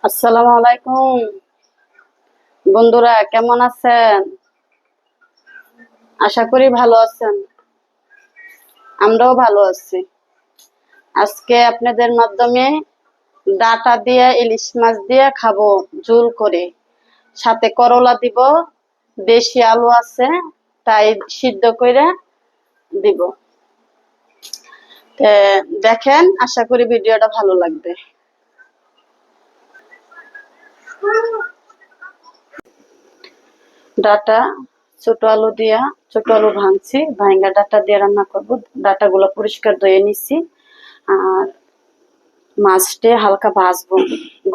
আসসালামু আলাইকুম বন্ধুরা, কেমন আছেন? আশা করি ভালো আছেন। আমরাও ভালো আছি। আজকে আপনাদের মাধ্যমে ডাটা দিয়ে ইলিশ মাছ দিয়ে খাবো ঝোল করে, সাথে করলা দিব, দেশি আলু আছে তাই সিদ্ধ করে দিব। দেখেন, আশা করি ভিডিওটা ভালো লাগবে। ডাটা ছোট আলু দিয়া, ছোট আলু ভাঙছি, ভাঙ্গা ডাটা দিয়ে রান্না করব। ডাটা গুলো পরিষ্কার ধুয়ে নিছি। আর মাছটা হালকা ভাজবো।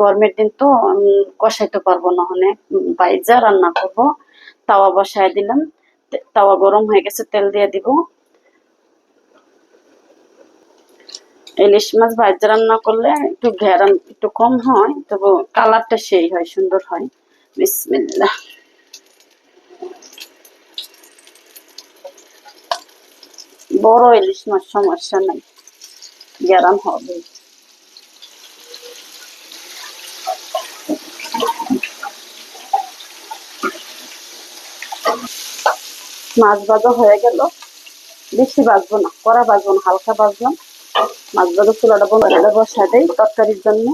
গরমের দিন তো কষাইতে পারবো না, অনেক বাইজা রান্না করব। তাওয়া বসায় দিলাম, তাওয়া গরম হয়ে গেছে, তেল দিয়ে দিব। ইলিশ মাছ ভাজা রান্না করলে একটু ঘেরান একটু কম হয়, তবে কালারটা সেই হয়, সুন্দর হয়। বিসমিল্লাহ। বড় ইলিশ মাছ সমস্যা নাই, গেরান হবে। মাছ ভাজা হয়ে গেল। বেশি ভাজবো না, কড়া ভাজবো না, হালকা ভাজলাম। মাছ ভাজা চুলাটা বসায় দেয় তরকারির জন্য।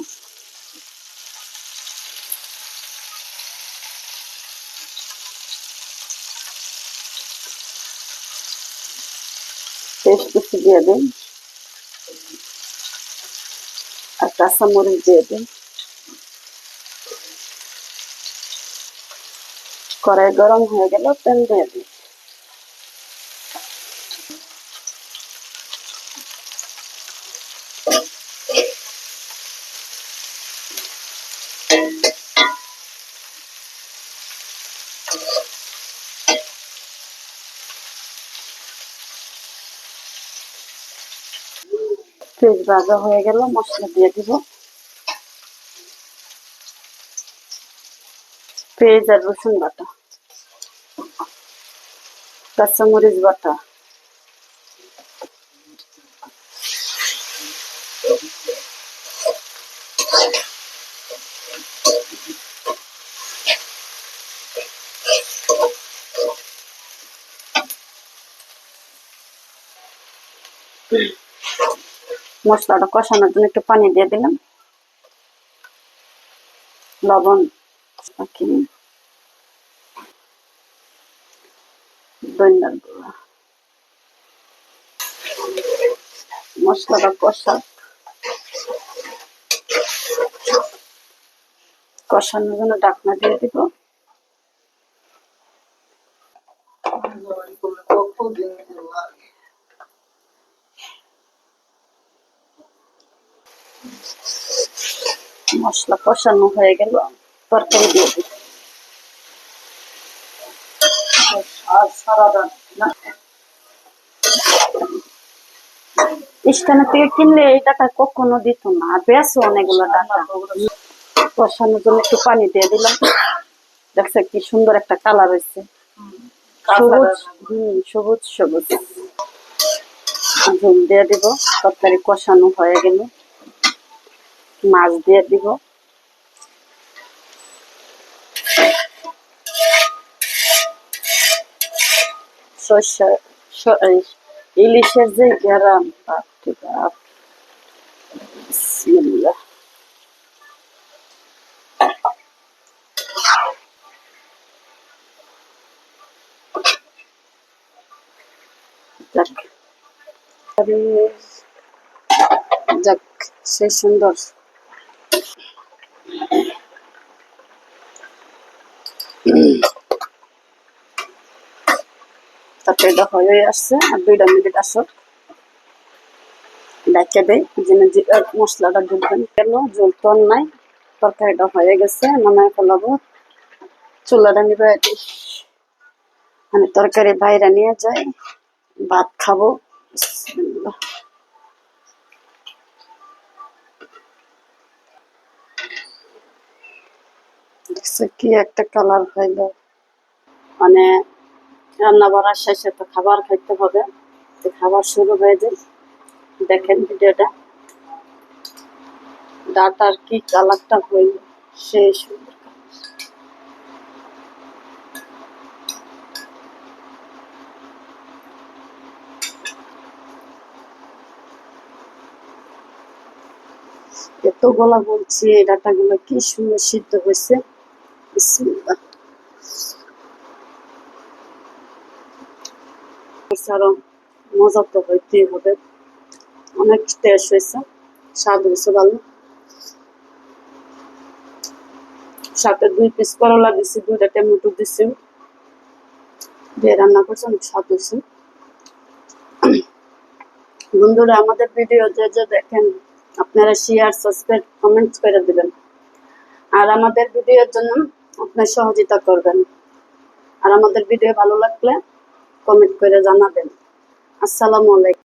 পেস্ট কুচি দিয়ে দিন আর কাঁচামরিচ দিয়ে দিন। কড়াই গরম হয়ে গেল, তেল দিয়ে দিন। পেঁয়াজ ভাজা হয়ে গেল, মশলা দিয়ে দিব। পেঁয়াজ আর রসুন বাটা, কাঁচামরিচ বাটা, মশলাটা কষানোর জন্য একটু পানি দিয়ে দিলাম, লবণ, ধনিয়ার গুঁড়া। মশলাটা কষানোর জন্য ঢাকনা দিয়ে দিব। মশলা কষানো হয়ে গেল, তরকারি দিয়ে দিব। স্থানের থেকে কিনলে এই টাকা কখনো দিত না, আর বেশও অনেকগুলো টাকা। কষানোর জন্য একটু পানি দিয়ে দিলাম। দেখছে কি সুন্দর একটা কালার হয়েছে, সবুজ। সবুজ সবুজ। ঝোল দিয়ে দিব। তরকারি কষানো হয়ে গেল, মাছ দিয়ে দিব। সর্ষে, ইলিশের যে গ্রাম, বাপরে বাপ। বিসমিল্লাহ। যাক, সে সুন্দর। তরকারিটা হয়ে আসছে, আর 2 মিনিট আসো, ডাইকে দেয় যেন মশলাটা ঢুকবেন। কেন জল তো নাই, তরকারিটা হয়ে গেছে, নামায় ফেলাবো। চুলাটা নিবে, মানে তরকারি বাইরে নিয়ে যাই, ভাত খাবো। দেখছে কি একটা কালার হইল। মানে রান্না বাড়ার শেষে তো খাবার খাইতে হবে, খাবার শুরু হয়ে যায়। দেখেন ভিডিওটা, ডাটার কি কালারটা হইল। সেই সুন্দর এত গলা বলছি, এই ডাটা গুলো কি সুন্দর সিদ্ধ হয়েছে। বিসমিল্লাহ। আরো মজা তো হইতেই হবে, অনেক টেস্ট হয়েছে, স্বাদ হয়েছে ভালো। সাথে 2 পিস করলা দিছি, 2টা টমেটো দিছি, দিয়ে রান্না করছি, অনেক স্বাদ হয়েছে। বন্ধুরা, আমাদের ভিডিও যে যে দেখেন আপনারা শেয়ার, সাবস্ক্রাইব, কমেন্টস করে দিবেন, আর আমাদের ভিডিওর জন্য আপনার সহযোগিতা করবেন। আর আমাদের ভিডিও ভালো লাগলে কমেন্ট করে জানাবেন। আসসালামু আলাইকুম।